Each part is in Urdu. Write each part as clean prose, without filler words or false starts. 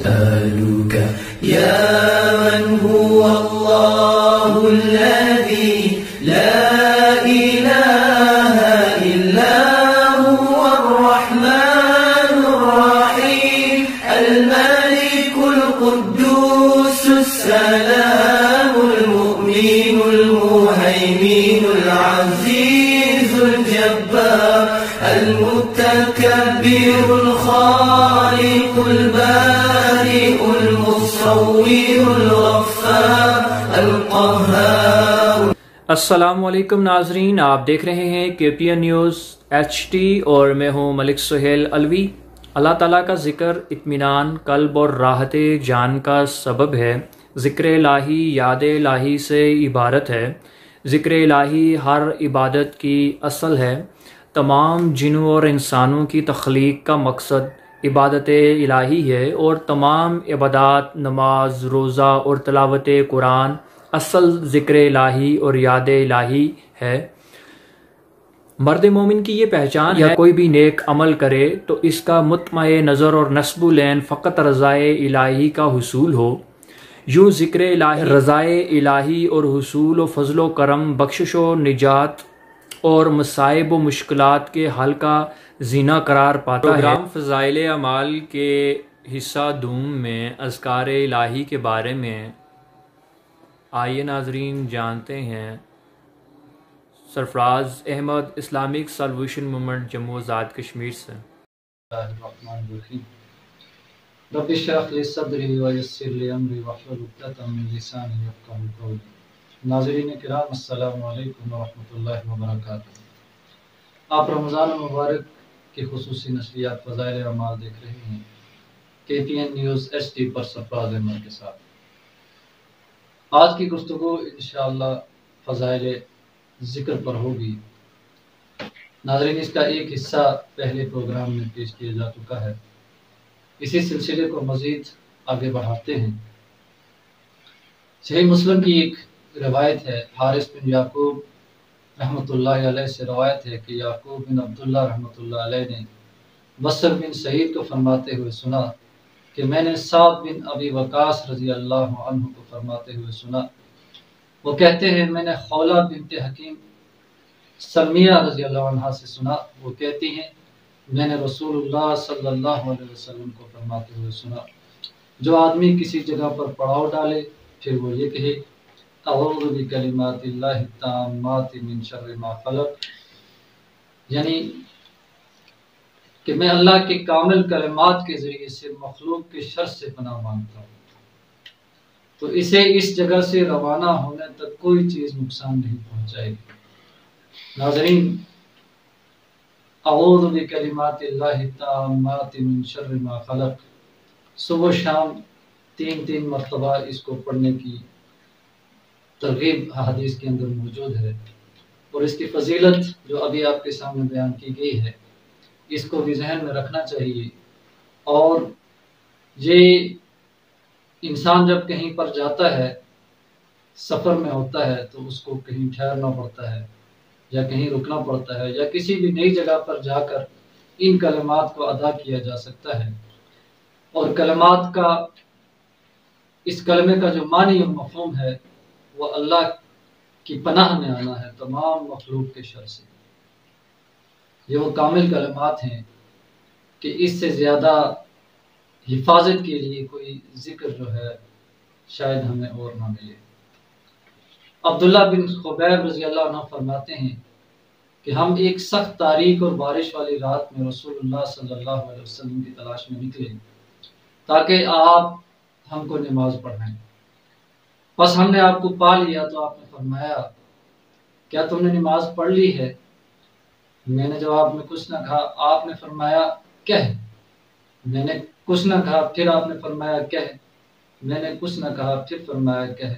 نسألك يا من هو الله الذي لا إله إلا هو الرحمن الرحيم الملك القدوس السلام المؤمن المهيمن العزيز الجبار المتكبر الخالق البارئ المصور الغفار القهار۔ السلام علیکم ناظرین، آپ دیکھ رہے ہیں KPN نیوز HT اور میں ہوں ملک سہیل الوی۔ اللہ تعالیٰ کا ذکر اطمینان قلب اور راحت جان کا سبب ہے۔ ذکر الہی یاد الہی سے عبارت ہے۔ ذکر الہی ہر عبادت کی اصل ہے۔ تمام جنوں اور انسانوں کی تخلیق کا مقصد عبادت الہی ہے اور تمام عبادات، نماز، روزہ اور تلاوت قرآن اصل ذکر الہی اور یاد الہی ہے۔ مرد مومن کی یہ پہچان ہے، کوئی بھی نیک عمل کرے تو اس کا مطمع نظر اور نصب العین فقط رضائے الہی کا حصول ہو۔ یوں ذکر الہی رضائے الہی اور حصول و فضل و کرم، بخشش و نجات اور مصائب و مشکلات کے حل کا زینہ قرار پاتا ہے۔ پروگرام فضائل اعمال کے حصہ دوم میں اذکار الہی کے بارے میں آئیے ناظرین جانتے ہیں۔ Sarfaraz Ahmed, Islamic salvation movement Jammu Azad Kashmir سے۔ رب اشرح لی صدری ویسر لی امری واحلل عقدۃ من لسانی یفقہوا قولی۔ ناظرین کرام، السلام علیکم ورحمۃ اللہ وبرکاتہ۔ آپ رمضان المبارک کی خصوصی نشریات فضائل اعمال دیکھ رہے ہیں KPN نیوز HT پر سرفراز احمد کے ساتھ۔ آج کی گفتگو انشاءاللہ فضائل ذکر پر ہوگی۔ ناظرین، اس کا ایک حصہ پہلے پروگرام میں پیش کیا جا چکا ہے۔ اسی سلسلے کو مزید آگے بڑھاتے ہیں۔ صحیح مسلم کی ایک روایت ہے، حارث بن یعقوب رحمۃ اللہ علیہ سے روایت ہے کہ یعقوب بن عبداللہ رحمۃ اللہ علیہ نے بصر بن سعید کو فرماتے ہوئے سنا کہ میں نے سعد بن ابی وقاص رضی اللہ عنہ کو فرماتے ہوئے سنا۔ وہ کہتے ہیں میں نے خولہ بنت حکیم سلمیہ رضی اللہ عنہ سے سنا۔ وہ کہتی ہیں میں نے رسول اللہ صلی اللہ علیہ وسلم کو فرماتے ہوئے سنا، جو آدمی کسی جگہ پر پڑاؤ ڈالے پھر وہ یہ کہے اعوذ بکلمات اللہ التامات من شر ما خلق، یعنی کہ میں اللہ کے کامل کلمات کے ذریعے سے مخلوق کے شر سے پناہ مانگتا ہوں، تو اسے اس جگہ سے روانہ ہونے تک کوئی چیز نقصان نہیں پہنچائے گی۔ ناظرین، اعوذ بکلمات اللہ التامات من شر ما خلق، صبح و شام 3 مرتبہ اس کو پڑھنے کی ترغیب حدیث کے اندر موجود ہے، اور اس کی فضیلت جو ابھی آپ کے سامنے بیان کی گئی ہے اس کو بھی ذہن میں رکھنا چاہیے۔ اور یہ انسان جب کہیں پر جاتا ہے، سفر میں ہوتا ہے، تو اس کو کہیں ٹھہرنا پڑتا ہے یا کہیں رکنا پڑتا ہے، یا کسی بھی نئی جگہ پر جا کر ان کلمات کو ادا کیا جا سکتا ہے۔ اور کلمات کا، اس کلمے کا جو معنی و مفہوم ہے وہ اللہ کی پناہ میں آنا ہے تمام مخلوق کے شر سے۔ یہ وہ کامل کلمات ہیں کہ اس سے زیادہ حفاظت کے لیے کوئی ذکر جو ہے شاید ہمیں اور نہ ملے۔ عبداللہ بن خبیب رضی اللہ عنہ فرماتے ہیں کہ ہم ایک سخت تاریک اور بارش والی رات میں رسول اللہ صلی اللہ علیہ وسلم کی تلاش میں نکلے تاکہ آپ ہم کو نماز پڑھائیں۔ بس ہم نے آپ کو پا لیا تو آپ نے فرمایا کیا تم نے نماز پڑھ لی ہے؟ میں نے جواب میں کچھ نہ کہا۔ آپ نے فرمایا کہہ۔ میں نے کچھ نہ کہا، پھر آپ نے فرمایا کہہ۔ میں نے کچھ نہ کہا، پھر فرمایا کہہ۔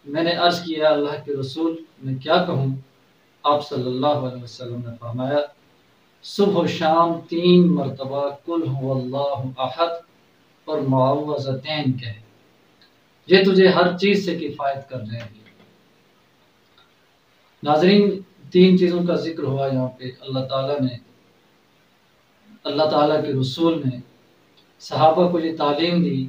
میں نے عرض کیا اللہ کے رسول میں کیا کہوں؟ آپ صلی اللہ علیہ وسلم نے فرمایا صبح و شام 3 مرتبہ قل هو اللہ احد اور معوذتین کہے، یہ تجھے ہر چیز سے کفایت کر رہے ہیں۔ ناظرین، 3 چیزوں کا ذکر ہوا یہاں پہ۔ اللہ تعالیٰ کے رسول نے صحابہ کو یہ تعلیم دی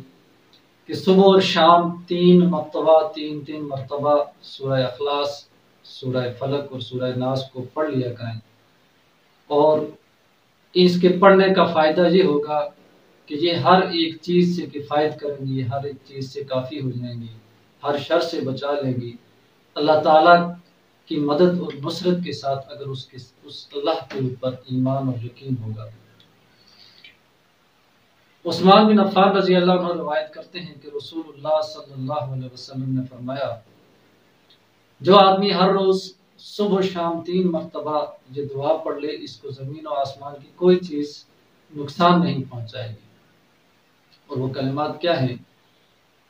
کہ صبح اور شام 3 مرتبہ 3 مرتبہ سورہ اخلاص، سورہ فلق اور سورہ ناس کو پڑھ لیا کریں، اور اس کے پڑھنے کا فائدہ یہ ہوگا کہ یہ ہر ایک چیز سے کفایت کریں گی، ہر ایک چیز سے کافی ہو جائیں گی، ہر شر سے بچا لیں گی اللہ تعالیٰ کی مدد اور نصرت کے ساتھ، اگر اس اللہ کے اوپر ایمان اور یقین ہوگا۔ عثمان بن عفان رضی اللہ عنہ روایت کرتے ہیں کہ رسول اللہ صلی اللہ علیہ وسلم نے فرمایا، جو آدمی ہر روز صبح و شام 3 مرتبہ یہ دعا پڑھ لے، اس کو زمین و آسمان کی کوئی چیز نقصان نہیں پہنچائے گی۔ اور وہ کلمات کیا ہیں؟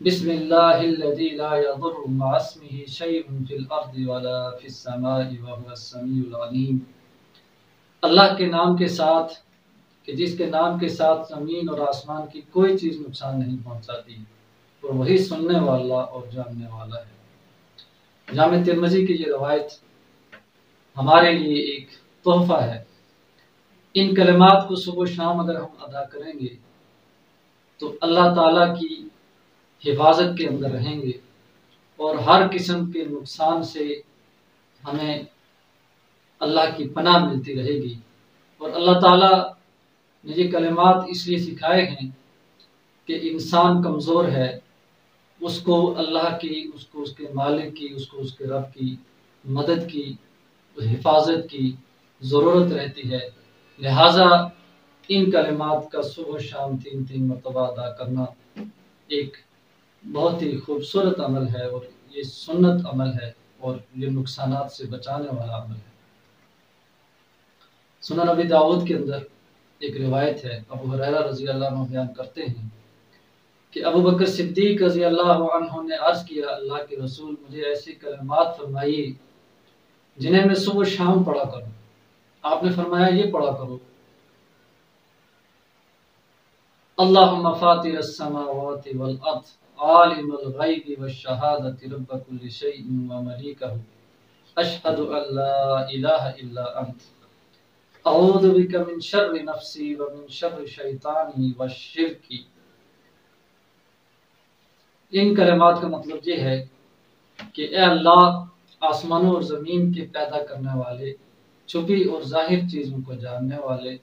بسم اللہ الذی لا یضر مع اسمہ شیء فی الارض ولا فی السماء وهو السمیع العلیم۔ اللہ کے نام کے ساتھ، کہ جس کے نام کے ساتھ زمین اور آسمان کی کوئی چیز نقصان نہیں پہنچاتی، اور وہی سننے والا اور جاننے والا ہے۔ جامع ترمذی کی یہ روایت ہمارے لیے ایک تحفہ ہے۔ ان کلمات کو صبح و شام اگر ہم ادا کریں گے تو اللہ تعالیٰ کی حفاظت کے اندر رہیں گے، اور ہر قسم کے نقصان سے ہمیں اللہ کی پناہ ملتی رہے گی۔ اور اللہ تعالیٰ نے یہ کلمات اس لیے سکھائے ہیں کہ انسان کمزور ہے، اس کو اللہ کی، اس کو اس کے مالک کی، اس کو اس کے رب کی مدد کی، حفاظت کی ضرورت رہتی ہے، لہٰذا ان کلمات کا صبح و شام 3 مرتبہ ادا کرنا ایک بہت ہی خوبصورت عمل ہے، اور یہ سنت عمل ہے، اور یہ نقصانات سے بچانے والا عمل ہے۔ سنن ابی داؤد کے اندر ایک روایت ہے، ابو ہریرہ رضی اللہ عنہ بیان کرتے ہیں کہ ابو بکر صدیق رضی اللہ عنہ نے عرض کیا، اللہ کے رسول مجھے ایسی کلمات فرمائیے جنہیں میں صبح و شام پڑھا کروں۔ آپ نے فرمایا یہ پڑھا کرو، اللہم فاطر السماوات والارض عالم الغیب والشہادۃ رب کل شیء وملیکہ اشہد ان لا الہ الا انت اعوذ بک من شر نفسی ومن شر شیطانی والشرک۔ ان کلمات کا مطلب یہ ہے کہ اے اللہ، آسمانوں اور زمین کے پیدا کرنے والے، چھپی اور ظاہر چیزوں کو جاننے والے،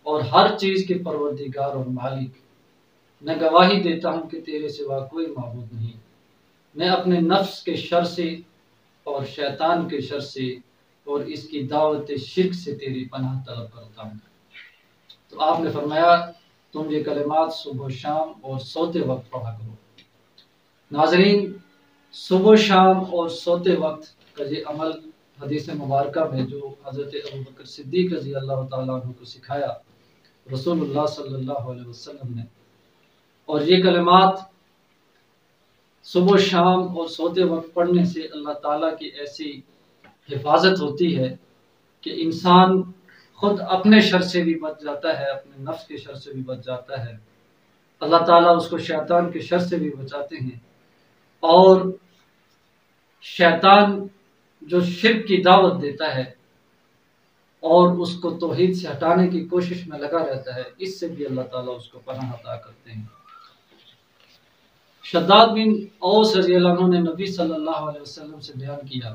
اور ہر چیز کے پروردگار اور مالک، میں گواہی دیتا ہوں کہ تیرے سوا کوئی معبود نہیں۔ میں اپنے نفس کے شر سے اور شیطان کے شر سے اور اس کی دعوت شرک سے تیری پناہ طلب کرتا ہوں۔ تو آپ نے فرمایا تم یہ کلمات صبح و شام اور سوتے وقت پڑھا کرو۔ ناظرین، صبح و شام اور سوتے وقت کا یہ عمل حدیث مبارکہ میں جو حضرت ابو بکر صدیق رضی اللہ تعالیٰ عنہ کو سکھایا رسول اللہ صلی اللہ علیہ وسلم نے، اور یہ کلمات صبح و شام اور سوتے وقت پڑھنے سے اللہ تعالیٰ کی ایسی حفاظت ہوتی ہے کہ انسان خود اپنے شر سے بھی بچ جاتا ہے، اپنے نفس کے شر سے بھی بچ جاتا ہے، اللہ تعالیٰ اس کو شیطان کے شر سے بھی بچاتے ہیں، اور شیطان جو شرک کی دعوت دیتا ہے اور اس کو توحید سے ہٹانے کی کوشش میں لگا رہتا ہے، اس سے بھی اللہ تعالیٰ اس کو پناہ عطا کرتے ہیں۔ شداد بن اوس رضی اللہ عنہ نے نبی صلی اللہ علیہ وسلم سے بیان کیا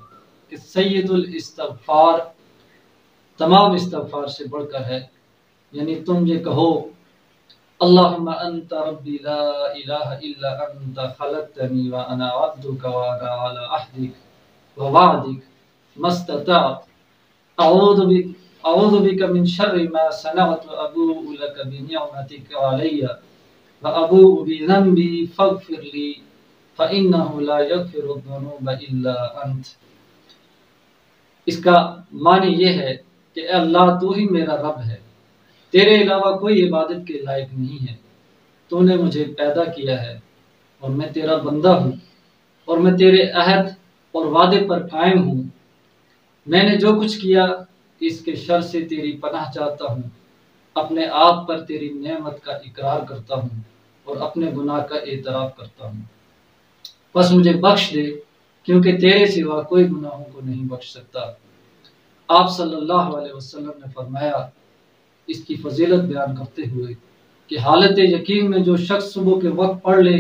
کہ سید الاستغفار تمام استغفار سے بڑھ کر ہے، یعنی تم یہ کہو اللہم انت ربی لا الہ الا انت خلقتنی وانا عبدک وانا علی عہدک ووعدک ما استطعت اعوذ بک من شر ما صنعت وابوء لک بنعمتک علی وابوء بذنبی فاغفر لی فانہ لا یغفر الذنوب الا انت۔ اس کا معنی یہ ہے کہ اے اللہ تو ہی میرا رب ہے، تیرے علاوہ کوئی عبادت کے لائق نہیں ہے، تو نے مجھے پیدا کیا ہے اور میں تیرا بندہ ہوں، اور میں تیرے عہد اور وعدے پر قائم ہوں۔ میں نے جو کچھ کیا اس کے شر سے تیری پناہ چاہتا ہوں، اپنے آپ پر تیری نعمت کا اقرار کرتا ہوں اور اپنے گناہ کا اعتراف کرتا ہوں، بس مجھے بخش دے کیونکہ تیرے سوا کوئی گناہوں کو نہیں بخش سکتا۔ آپ صلی اللہ علیہ وسلم نے فرمایا اس کی فضیلت بیان کرتے ہوئے کہ حالت یقین میں جو شخص صبح کے وقت پڑھ لے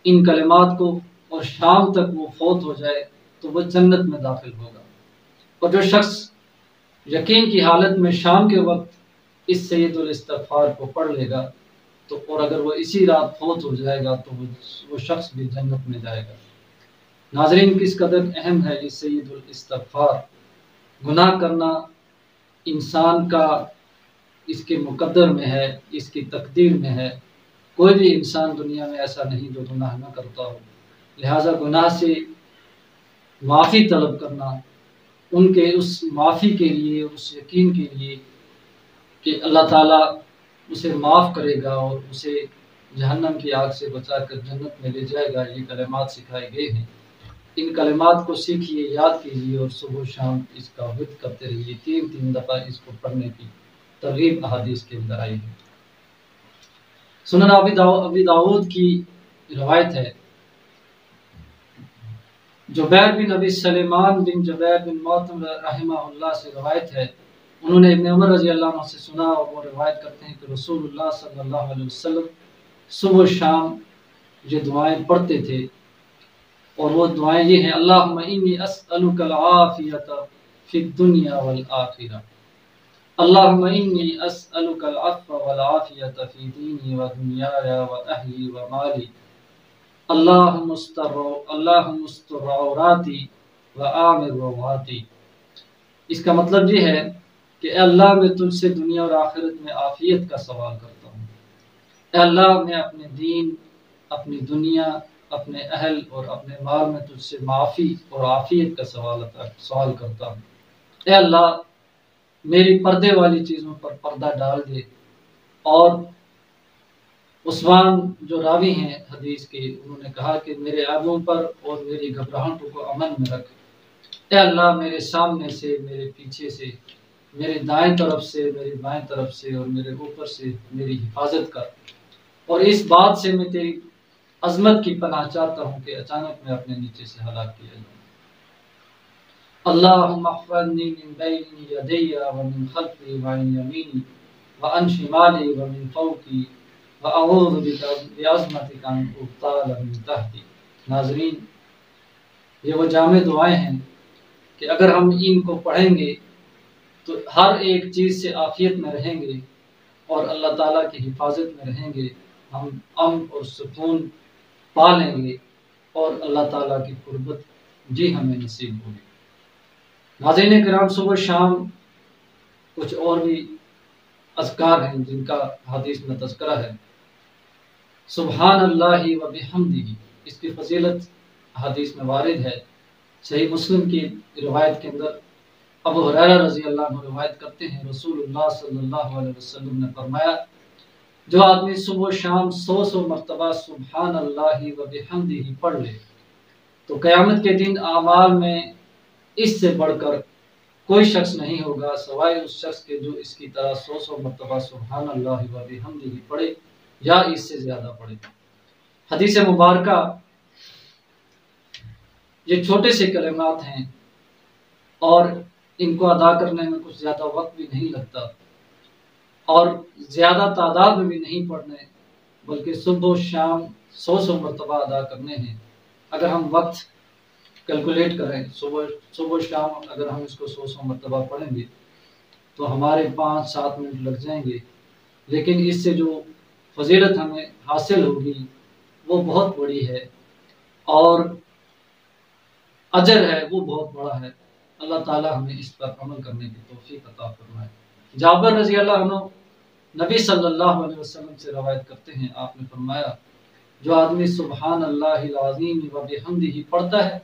ان کلمات کو اور شام تک وہ فوت ہو جائے تو وہ جنت میں داخل ہوگا، اور جو شخص یقین کی حالت میں شام کے وقت اس سید الاستغفار کو پڑھ لے گا تو اور اگر وہ اسی رات فوت ہو جائے گا تو وہ شخص بھی جنت میں جائے گا۔ ناظرین، کس قدر اہم ہے یہ سید الاستغفار۔ گناہ کرنا انسان کا اس کے مقدر میں ہے، اس کی تقدیر میں ہے۔ کوئی بھی انسان دنیا میں ایسا نہیں جو گناہ نہ کرتا ہو، لہٰذا گناہ سے معافی طلب کرنا، ان کے اس معافی کے لیے، اس یقین کے لیے کہ اللہ تعالیٰ اسے معاف کرے گا اور اسے جہنم کی آگ سے بچا کر جنت میں لے جائے گا، یہ کلمات سکھائے گئے ہیں۔ ان کلمات کو سیکھیے، یاد کیجیے اور صبح و شام اس کا ورد کرتے رہیے۔ 3 دفعہ اس کو پڑھنے کی ترغیب احادیث کے اندر آئی ہے۔ سنن ابی داؤد کی روایت ہے، جبیر بن ابی سلیمان بن جبیر بن معطم رحمہ اللہ سے روایت ہے، انہوں نے ابن عمر رضی اللہ عنہ سے سنا اور وہ روایت کرتے ہیں کہ رسول اللہ صلی اللہ علیہ وسلم صبح و شام یہ دعائیں پڑھتے تھے، اور وہ دعائیں یہ ہیں: اللہم انی اسألک العافیۃ فی الدنیا والآخرہ، اللہم انی اسألک العفو والعافیۃ فی دینی و دنیای و اہلی و مالی، اللہم استر عوراتی و آمر رواتی۔ اس کا مطلب یہ ہے کہ اے اللہ، میں تجھ سے دنیا اور آخرت میں عافیت کا سوال کرتا ہوں۔ اے اللہ، میں اپنے دین، اپنی دنیا، اپنے اہل اور اپنے مال میں تجھ سے معافی اور عافیت کا سوال کرتا ہوں۔ اے اللہ، میری پردے والی چیزوں پر پردہ ڈال دے، اور عثمان جو راوی ہیں حدیث کے، انہوں نے کہا کہ میرے عیبوں پر اور میری گھبراہٹوں کو امن میں رکھ۔ اے اللہ، میرے سامنے سے، میرے پیچھے سے، میرے دائیں طرف سے، میری بائیں طرف سے اور میرے اوپر سے میری حفاظت کر، اور اس بات سے میں تیری عظمت کی پناہ چاہتا ہوں کہ اچانک میں اپنے نیچے سے ہلاک کیا جاؤں۔ اللہم احفظنی من بین یدی ومن خلفی وعن یمینی وعن شمالی ومن فوقی وَأَعُوذُ بِعَظْمَتِكَ أَنْ أُغْتَالَ مِنْ تَحْتِي۔ ناظرین، یہ وہ جامع دعائیں ہیں کہ اگر ہم ان کو پڑھیں گے تو ہر ایک چیز سے عافیت میں رہیں گے اور اللہ تعالیٰ کی حفاظت میں رہیں گے، ہم امن اور سکون پا لیں گے اور اللہ تعالیٰ کی قربت جی ہمیں نصیب ہوگی۔ ناظرین کرام، صبح شام کچھ اور بھی اذکار ہیں جن کا حدیث میں تذکرہ ہے۔ سبحان اللہ و بحمدہ، اس کی فضیلت حدیث میں وارد ہے۔ صحیح مسلم کی روایت کے اندر ابو ہریرہ رضی اللہ عنہ روایت کرتے ہیں، رسول اللہ صلی اللہ علیہ وسلم نے فرمایا، جو آدمی صبح و شام 100 مرتبہ سبحان اللہ و بحمدہ پڑھ لے تو قیامت کے دن اعمال میں اس سے بڑھ کر کوئی شخص نہیں ہوگا سوائے اس شخص کے جو اس کی طرح 100 مرتبہ سبحان اللہ و بحمدہ پڑھے یا اس سے زیادہ پڑھے۔ حدیث مبارکہ یہ چھوٹے سے کلمات ہیں اور ان کو ادا کرنے میں کچھ زیادہ وقت بھی نہیں لگتا اور زیادہ تعداد میں بھی نہیں پڑھنے، بلکہ صبح و شام 100 مرتبہ ادا کرنے ہیں۔ اگر ہم وقت کیلکولیٹ کریں، صبح شام اگر ہم اس کو 100 مرتبہ پڑھیں گے تو ہمارے 5-7 منٹ لگ جائیں گے، لیکن اس سے جو فضیلت ہمیں حاصل ہوگی وہ بہت بڑی ہے اور اجر ہے وہ بہت بڑا ہے۔ اللہ تعالیٰ ہمیں اس پر عمل کرنے کی توفیق عطا فرمائے۔ جابر رضی اللہ عنہ نبی صلی اللہ علیہ وسلم سے روایت کرتے ہیں، آپ نے فرمایا، جو آدمی سبحان اللہ العظیم و بحمدہ پڑھتا ہے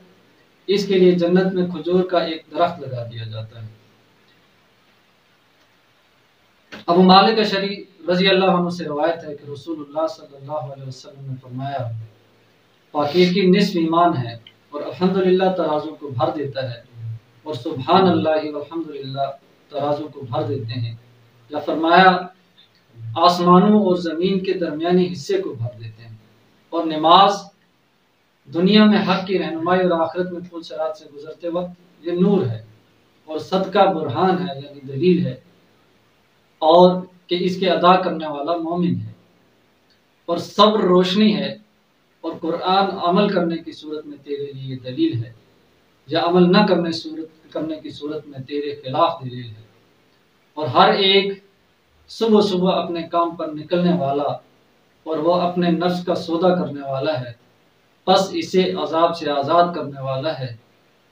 اس کے لیے جنت میں کھجور کا ایک درخت لگا دیا جاتا ہے۔ ابو مالک اشعری رضی اللہ عنہ سے روایت ہے کہ رسول اللہ صلی اللہ علیہ وسلم نے فرمایا، پاکی کی نصف ایمان ہے اور الحمدللہ ترازو کو بھر دیتا ہے، اور سبحان اللہ والحمدللہ ترازو کو بھر دیتے ہیں، یا فرمایا آسمانوں اور زمین کے درمیانی حصے کو بھر دیتے ہیں، اور نماز دنیا میں حق کی رہنمائی اور آخرت میں پل صراط سے گزرتے وقت یہ نور ہے، اور صدقہ برہان ہے یعنی دلیل ہے، اور کہ اس کے ادا کرنے والا مومن ہے، اور صبر روشنی ہے، اور قرآن عمل کرنے کی صورت میں تیرے لیے دلیل ہے، یا عمل نہ کرنے کی صورت میں تیرے خلاف دلیل ہے، اور ہر ایک صبح صبح اپنے کام پر نکلنے والا، اور وہ اپنے نفس کا سودا کرنے والا ہے، پس اسے عذاب سے آزاد کرنے والا ہے،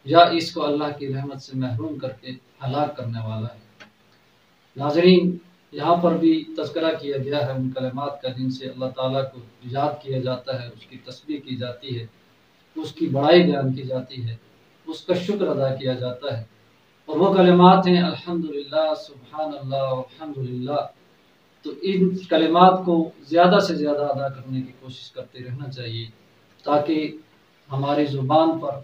یا اس کو اللہ کی رحمت سے محروم کر کے ہلاک کرنے والا ہے۔ ناظرین، یہاں پر بھی تذکرہ کیا گیا ہے ان کلمات کا جن سے اللہ تعالیٰ کو یاد کیا جاتا ہے، اس کی تسبیح کی جاتی ہے، اس کی بڑائی بیان کی جاتی ہے، اس کا شکر ادا کیا جاتا ہے، اور وہ کلمات ہیں الحمدللہ، سبحان اللہ، الحمدللہ۔ تو ان کلمات کو زیادہ سے زیادہ ادا کرنے کی کوشش کرتے رہنا چاہیے، تاکہ ہماری زبان پر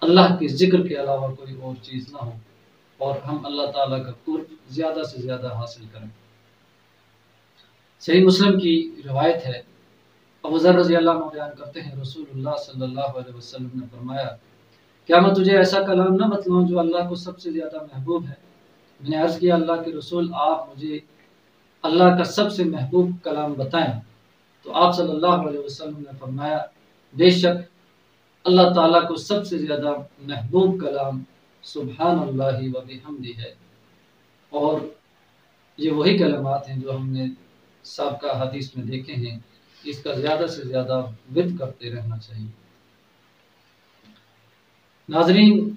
اللہ کے ذکر کے علاوہ کوئی اور چیز نہ ہو، اور ہم اللہ تعالیٰ کا قرب زیادہ سے زیادہ حاصل کریں۔ صحیح مسلم کی روایت ہے، ابو ذر رضی اللہ عنہ بیان کرتے ہیں، رسول اللہ صلی اللہ علیہ وسلم نے فرمایا، کیا میں تجھے ایسا کلام نہ بتلاؤں جو اللہ کو سب سے زیادہ محبوب ہے؟ میں نے عرض کیا، اللہ کے رسول، آپ مجھے اللہ کا سب سے محبوب کلام بتائیں۔ تو آپ صلی اللہ علیہ وسلم نے فرمایا، بے شک اللہ تعالیٰ کو سب سے زیادہ محبوب کلام سبحان اللہ و بحمدہ ہے، اور یہ وہی کلمات ہیں جو ہم نے سابقہ حدیث میں دیکھے ہیں، اس کا زیادہ سے زیادہ ورد کرتے رہنا چاہیے۔ ناظرین،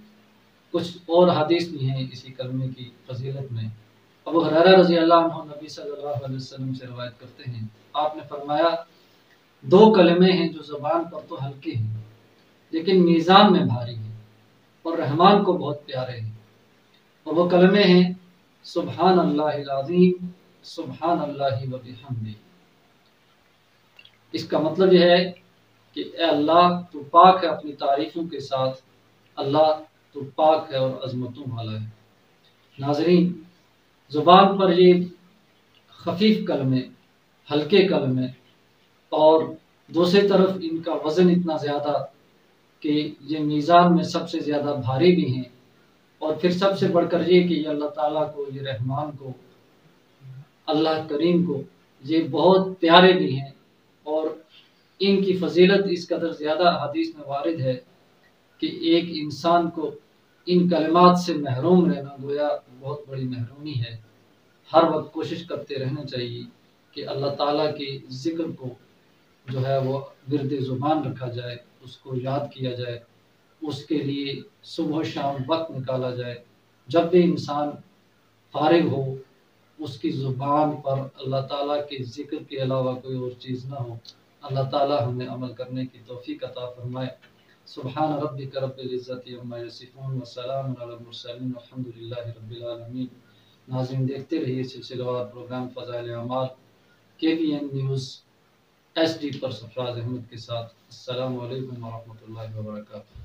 کچھ اور حدیث بھی ہیں اسی کلمے کی فضیلت میں۔ ابو ہریرہ رضی اللہ عنہ نبی صلی اللہ علیہ وسلم سے روایت کرتے ہیں، آپ نے فرمایا، دو کلمے ہیں جو زبان پر تو ہلکے ہیں لیکن میزان میں بھاری ہیں اور رحمان کو بہت پیارے ہیں، اور وہ کلمے ہیں سبحان اللہ العظیم، سبحان اللہ و بحمدہ۔ اس کا مطلب یہ ہے کہ اے اللہ، تو پاک ہے اپنی تعریفوں کے ساتھ، اللہ تو پاک ہے اور عظمتوں والا ہے۔ ناظرین، زبان پر یہ خفیف کلمے، ہلکے کلمے، اور دوسری طرف ان کا وزن اتنا زیادہ کہ یہ میزان میں سب سے زیادہ بھاری بھی ہیں، اور پھر سب سے بڑھ کر یہ کہ یہ اللہ تعالیٰ کو، یہ رحمان کو، اللہ کریم کو یہ بہت پیارے بھی ہیں، اور ان کی فضیلت اس قدر زیادہ حدیث میں وارد ہے کہ ایک انسان کو ان کلمات سے محروم رہنا گویا بہت بڑی محرومی ہے۔ ہر وقت کوشش کرتے رہنا چاہیے کہ اللہ تعالیٰ کے ذکر کو جو ہے وہ ورد زبان رکھا جائے، اس کو یاد کیا جائے، اس کے لیے صبح و شام وقت نکالا جائے۔ جب بھی انسان فارغ ہو، اس کی زبان پر اللہ تعالیٰ کے ذکر کے علاوہ کوئی اور چیز نہ ہو۔ اللہ تعالیٰ ہمیں عمل کرنے کی توفیق عطا فرمائے۔ سبحان ربک رب العزت عما یصفون وسلام علی المرسلین والحمد للہ رب العالمین۔ ناظرین، دیکھتے رہیے سلسلہ وار پروگرام فضائل اعمال KPN نیوز HD پر سرفراز احمد کے ساتھ۔ السلام علیکم ورحمۃ اللہ وبرکاتہ۔